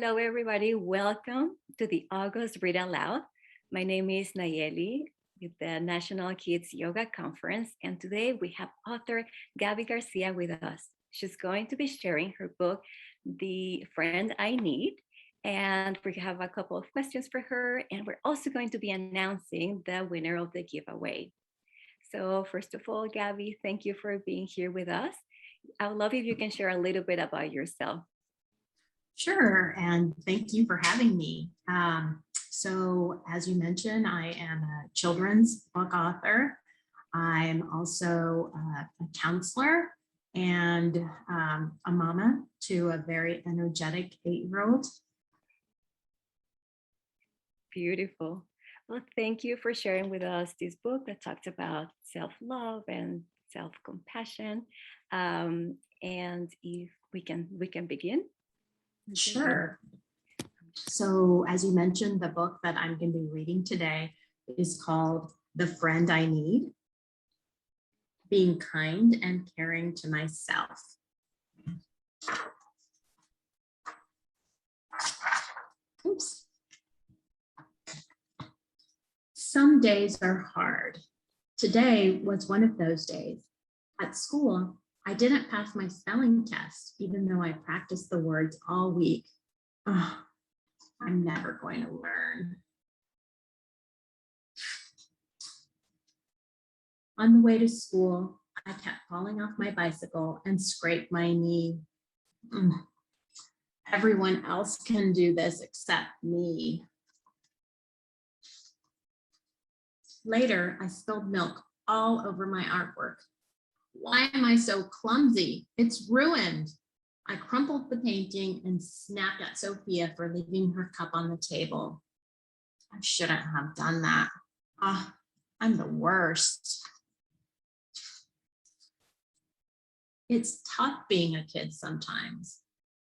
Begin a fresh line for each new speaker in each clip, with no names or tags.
Hello, everybody. Welcome to the August Read Aloud. My name is Nayeli with the National Kids Yoga Conference, and today we have author Gabi Garcia with us. She's going to be sharing her book, The Friend I Need, and we have a couple of questions for her, and we're also going to be announcing the winner of the giveaway. So first of all, Gabi, thank you for being here with us. I would love if you can share a little bit about yourself.
Sure, and thank you for having me. So as you mentioned, I am a children's book author. I'm also a counselor and a mama to a very energetic 8-year-old.
Beautiful. Well, thank you for sharing with us this book that talks about self-love and self-compassion. And if we can begin.
Sure. So as you mentioned, the book that I'm going to be reading today is called The Friend I Need, Being Kind and Caring to Myself. Oops. Some days are hard. Today was one of those days. At school, I didn't pass my spelling test, even though I practiced the words all week. Oh, I'm never going to learn. On the way to school, I kept falling off my bicycle and scraped my knee. Everyone else can do this except me. Later, I spilled milk all over my artwork. Why am I so clumsy? It's ruined. I crumpled the painting and snapped at Sophia for leaving her cup on the table. I shouldn't have done that. I'm the worst. It's tough being a kid sometimes.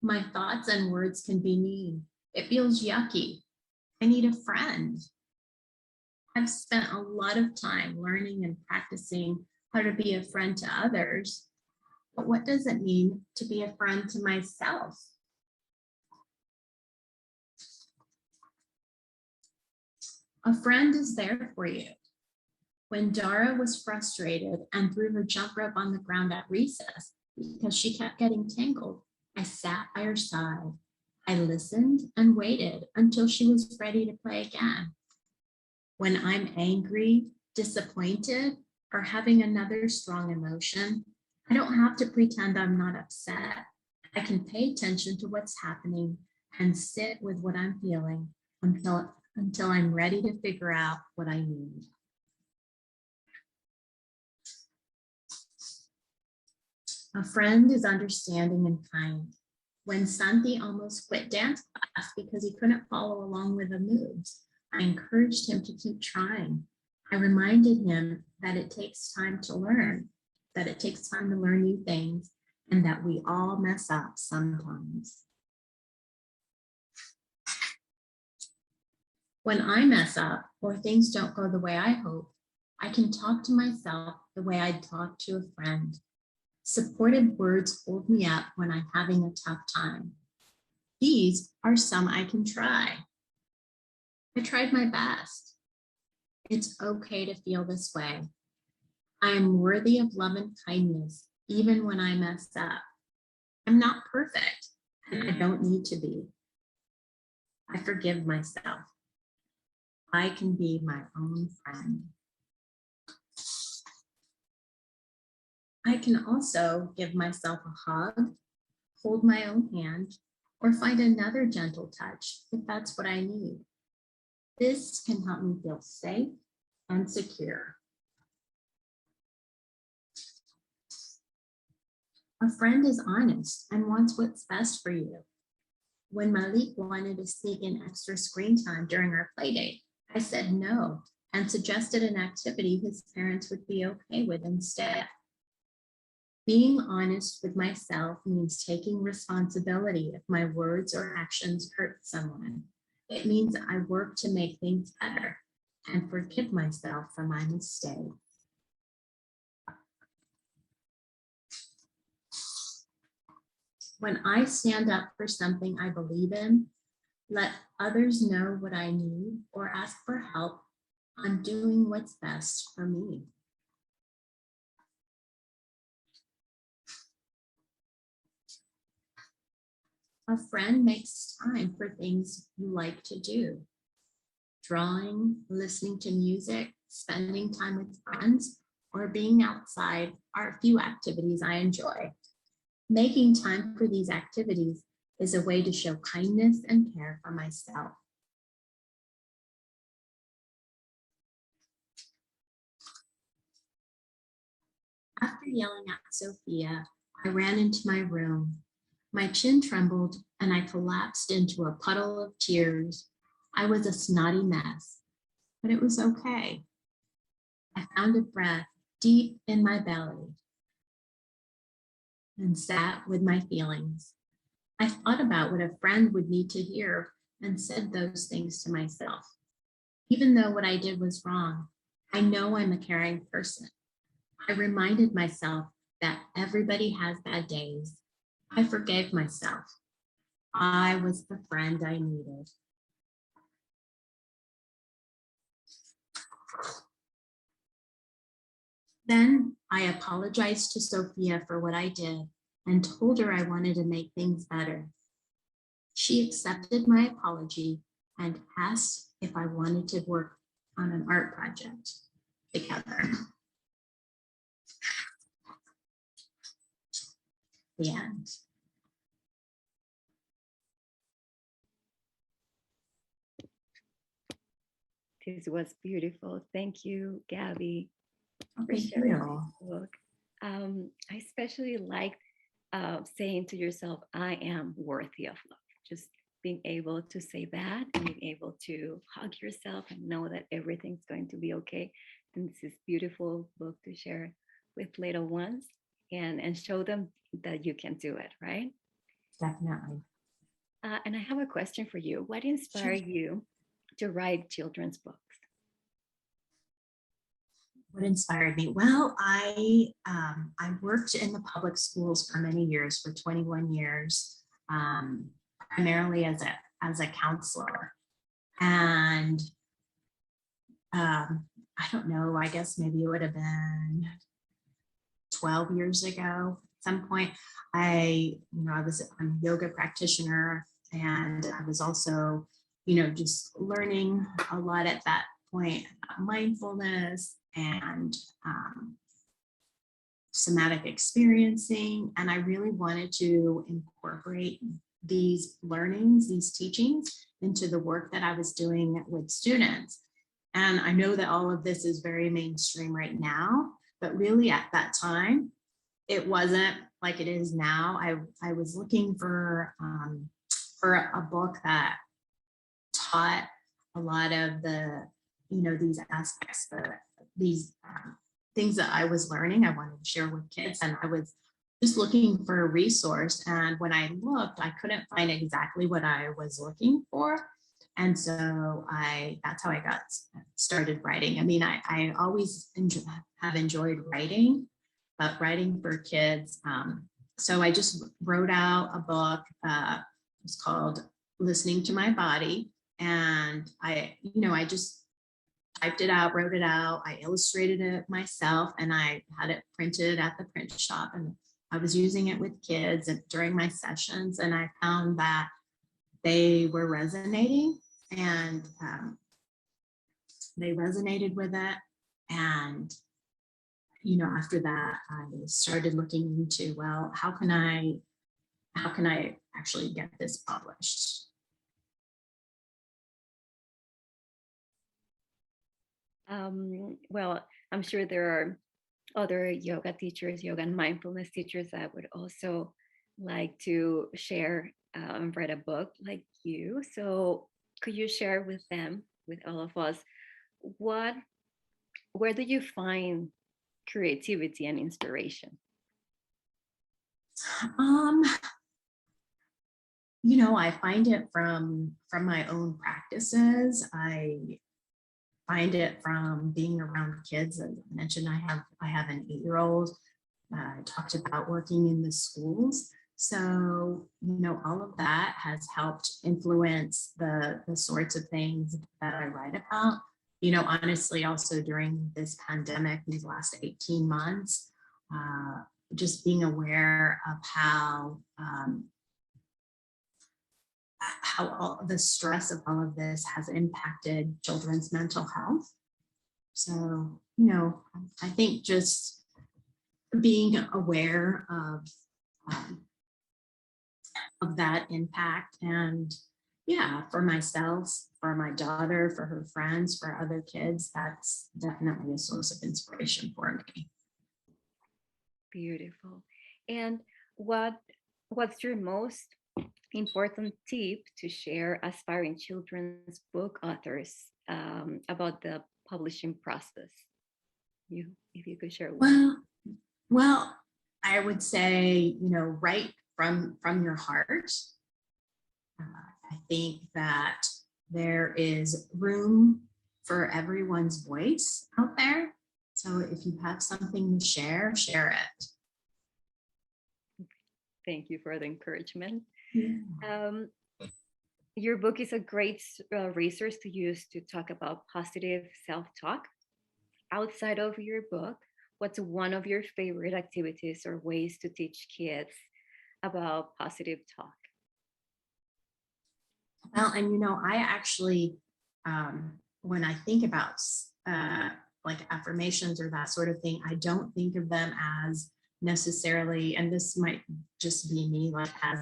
My thoughts and words can be mean. It feels yucky. I need a friend. I've spent a lot of time learning and practicing how to be a friend to others, but what does it mean to be a friend to myself? A friend is there for you. When Dara was frustrated and threw her jump rope on the ground at recess because she kept getting tangled, I sat by her side. I listened and waited until she was ready to play again. When I'm angry, disappointed, or having another strong emotion, I don't have to pretend I'm not upset. I can pay attention to what's happening and sit with what I'm feeling until I'm ready to figure out what I need. A friend is understanding and kind. When Santi almost quit dance class because he couldn't follow along with the moves, I encouraged him to keep trying. I reminded him that it takes time to learn, that it takes time to learn new things, and that we all mess up sometimes. When I mess up or things don't go the way I hope, I can talk to myself the way I'd talk to a friend. Supportive words hold me up when I'm having a tough time. These are some I can try. I tried my best. It's okay to feel this way. I am worthy of love and kindness, even when I mess up. I'm not perfect, and I don't need to be. I forgive myself. I can be my own friend. I can also give myself a hug, hold my own hand, or find another gentle touch if that's what I need. This can help me feel safe and secure. A friend is honest and wants what's best for you. When Malik wanted to sneak in extra screen time during our play date, I said no and suggested an activity his parents would be okay with instead. Being honest with myself means taking responsibility if my words or actions hurt someone. It means I work to make things better and forgive myself for my mistakes. When I stand up for something I believe in, let others know what I need or ask for help on doing what's best for me. A friend makes time for things you like to do. Drawing, listening to music, spending time with friends, or being outside are a few activities I enjoy. Making time for these activities is a way to show kindness and care for myself. After yelling at Sophia, I ran into my room. My chin trembled and I collapsed into a puddle of tears. I was a snotty mess, but it was okay. I found a breath deep in my belly and sat with my feelings. I thought about what a friend would need to hear and said those things to myself. Even though what I did was wrong, I know I'm a caring person. I reminded myself that everybody has bad days. I forgave myself. I was the friend I needed. Then I apologized to Sophia for what I did and told her I wanted to make things better. She accepted my apology and asked if I wanted to work on an art project together. The end.
This was beautiful. Thank you, Gabi, for
Thank
sharing
you.
this book. I especially liked saying to yourself, I am worthy of love. Just being able to say that and being able to hug yourself and know that everything's going to be okay. And this is beautiful book to share with little ones and show them that you can do it, right?
Definitely.
And I have a question for you. What
Sure.
inspired you to write children's books?
What inspired me? Well, I worked in the public schools for many years, for 21 years, primarily as a counselor. And I don't know, I guess maybe it would have been 12 years ago. At some point, I'm a yoga practitioner, and I was also, just learning a lot at that point about mindfulness and somatic experiencing. And I really wanted to incorporate these learnings, these teachings into the work that I was doing with students. And I know that all of this is very mainstream right now, but really at that time, it wasn't like it is now. I was looking for a book that taught a lot of the, these aspects, these things that I was learning, I wanted to share with kids. And I was just looking for a resource. And when I looked, I couldn't find exactly what I was looking for. And so that's how I got started writing. I mean, I always have enjoyed writing, but writing for kids. So I just wrote out a book. It's called Listening to My Body. And I just typed it out, wrote it out. I illustrated it myself, and I had it printed at the print shop. And I was using it with kids during my sessions. And I found that they were resonating, and they resonated with it. And after that, I started looking into, well, how can I actually get this published?
Well, I'm sure there are other yoga teachers, yoga and mindfulness teachers that would also like to share and write a book like you. So could you share with them, with all of us, where do you find creativity and inspiration?
I find it from my own practices. I find it from being around kids. As I mentioned, I have an 8-year-old. I talked about working in the schools. So, all of that has helped influence the sorts of things that I write about. Honestly, also during this pandemic, these last 18 months, just being aware of how all the stress of all of this has impacted children's mental health. So, I think just being aware of that impact, and for myself, for my daughter, for her friends, for other kids, that's definitely a source of inspiration for me.
Beautiful. And what's your most important tip to share aspiring children's book authors about the publishing process? If you could share one.
Well, I would say, write from your heart. I think that there is room for everyone's voice out there. So if you have something to share, share it.
Thank you for the encouragement.
Yeah.
Your book is a great resource to use to talk about positive self-talk. Outside of your book, what's one of your favorite activities or ways to teach kids about positive talk?
Well, and I actually, when I think about like affirmations or that sort of thing, I don't think of them as necessarily, and this might just be me, like as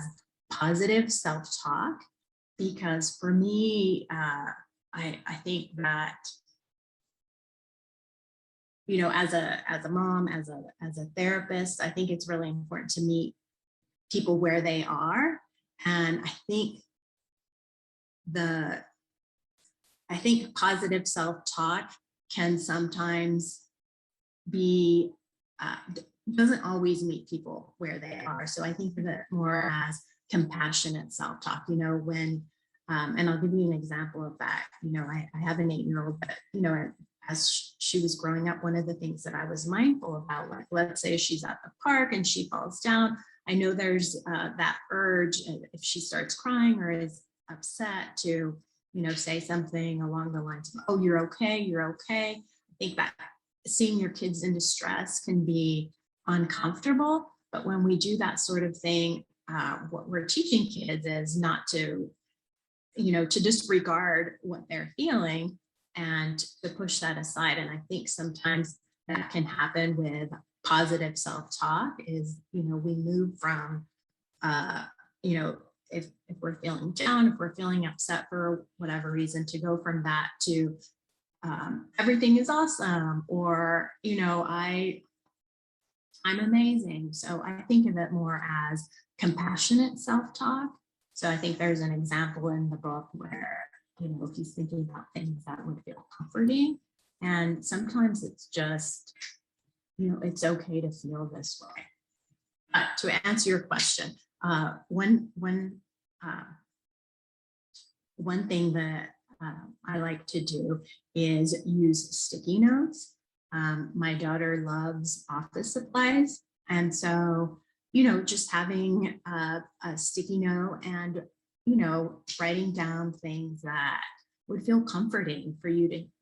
positive self-talk, because for me, I think that, as a mom, as a therapist, I think it's really important to meet people where they are. And I think positive self-talk can sometimes be, doesn't always meet people where they are. So I think of it more as compassionate self-talk, when, and I'll give you an example of that. I have an 8-year-old, but, as she was growing up, one of the things that I was mindful about, like, let's say she's at the park and she falls down. I know there's that urge, if she starts crying or is upset, to, say something along the lines of, oh, you're okay, you're okay. I think that seeing your kids in distress can be uncomfortable, but when we do that sort of thing, what we're teaching kids is not to, to disregard what they're feeling and to push that aside. And I think sometimes that can happen with positive self-talk is, we move from, if we're feeling down, if we're feeling upset for whatever reason, to go from that to everything is awesome, or, I'm amazing. So I think of it more as compassionate self-talk. So I think there's an example in the book where, he's thinking about things that would feel comforting. And sometimes it's just, it's okay to feel this way. To answer your question, one thing that I like to do is use sticky notes. My daughter loves office supplies. And so, just having a sticky note and, writing down things that would feel comforting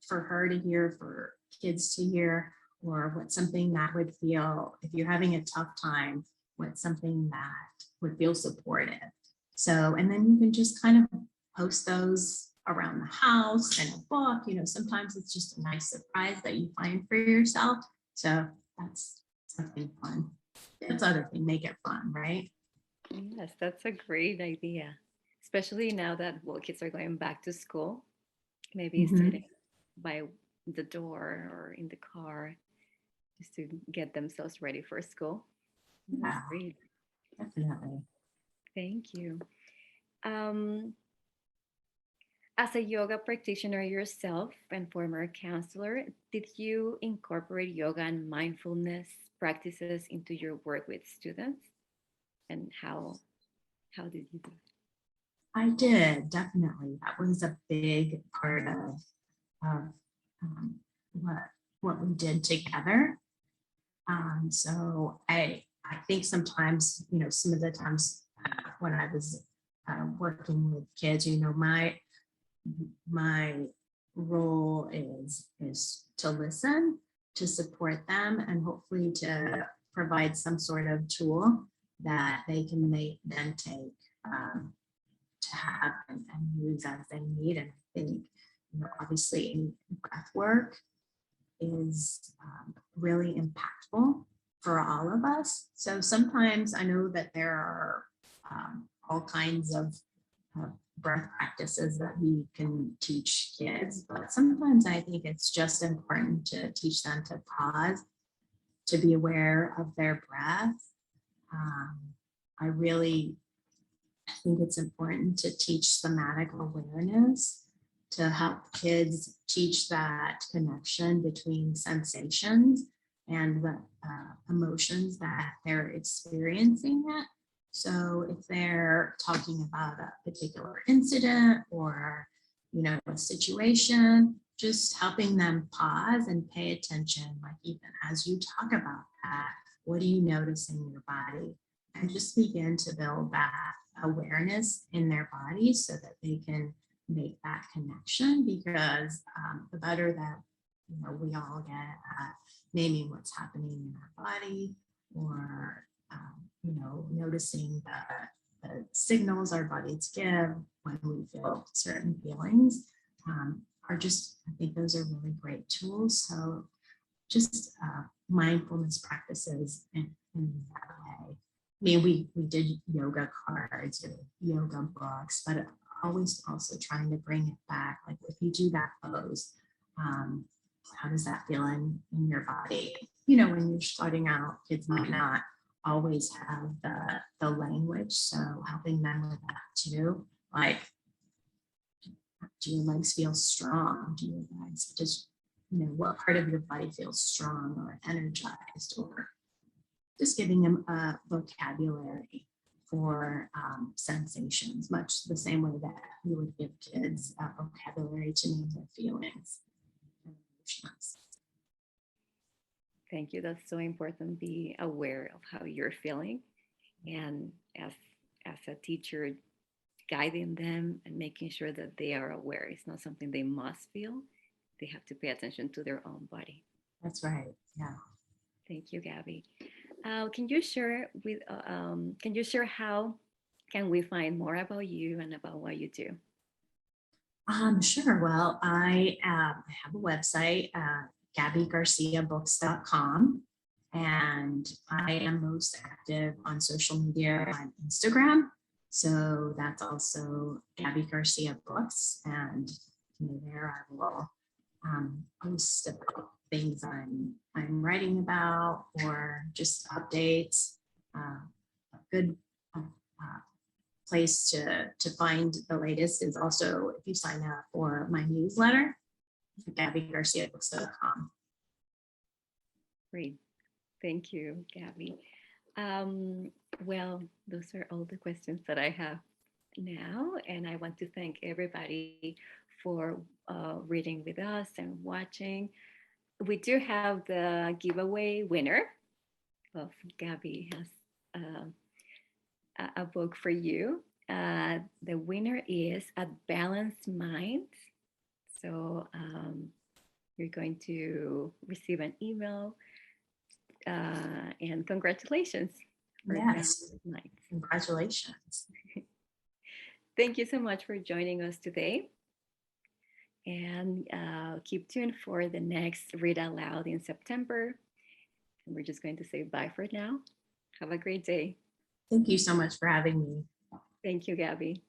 for her to hear, for kids to hear, or what's something that would feel, if you're having a tough time, what's something that would feel supportive. So, and then you can just kind of post those around the house in a book. Sometimes it's just a nice surprise that you find for yourself. So that's something fun. That's the other thing, make it fun, right?
Yes, that's a great idea, especially now that kids are going back to school. Maybe starting by the door or in the car, just to get themselves ready for school. That's great.
Definitely.
Thank you. As a yoga practitioner yourself and former counselor, did you incorporate yoga and mindfulness practices into your work with students? And how did you do it?
I did, definitely. That was a big part of what we did together. So I I think sometimes, some of the times when I was working with kids, my role is to listen, to support them, and hopefully to provide some sort of tool that they can then take to have and use as they need. And I think, obviously breath work is really impactful for all of us. So sometimes I know that there are all kinds of breath practices that we can teach kids, but sometimes I think it's just important to teach them to pause, to be aware of their breath. I think it's important to teach somatic awareness, to help kids teach that connection between sensations and the emotions that they're experiencing it. So if they're talking about a particular incident or, a situation, just helping them pause and pay attention, like even as you talk about that, what do you notice in your body? And just begin to build that awareness in their bodies so that they can make that connection, because the better that we all get at naming what's happening in our body, or noticing the signals our bodies give when we feel certain feelings, I think those are really great tools. So just mindfulness practices in that way. I mean, we did yoga cards or yoga books, but always also trying to bring it back. Like if you do that pose, how does that feel in your body? When you're starting out, kids might not always have the language. So helping them with that too. Like, do your legs feel strong? Do your legs just, what part of your body feels strong or energized, or just giving them a vocabulary for sensations, much the same way that you would give kids a vocabulary to name their feelings and emotions.
Thank you. That's so important. Be aware of how you're feeling, and as a teacher, guiding them and making sure that they are aware. It's not something they must feel. They have to pay attention to their own body.
That's right. Yeah.
Thank you, Gabi. Can you share how can we find more about you and about what you do?
Sure. Well, I have a website, GabiGarciaBooks.com, and I am most active on social media on Instagram. So that's also Gabi Garcia Books, and there I will post about things I'm writing about, or just updates. A good place to find the latest is also if you sign up for my newsletter, GabiGarciaBooks.com.
Great. Thank you, Gabi. Well, those are all the questions that I have now. And I want to thank everybody for reading with us and watching. We do have the giveaway winner of Gabi has a book for you. The winner is A Balanced Mind. So you're going to receive an email, and congratulations.
Yes, congratulations.
Thank you so much for joining us today. And keep tuned for the next Read Aloud in September. And we're just going to say bye for now. Have a great day.
Thank you so much for having me.
Thank you, Gabi.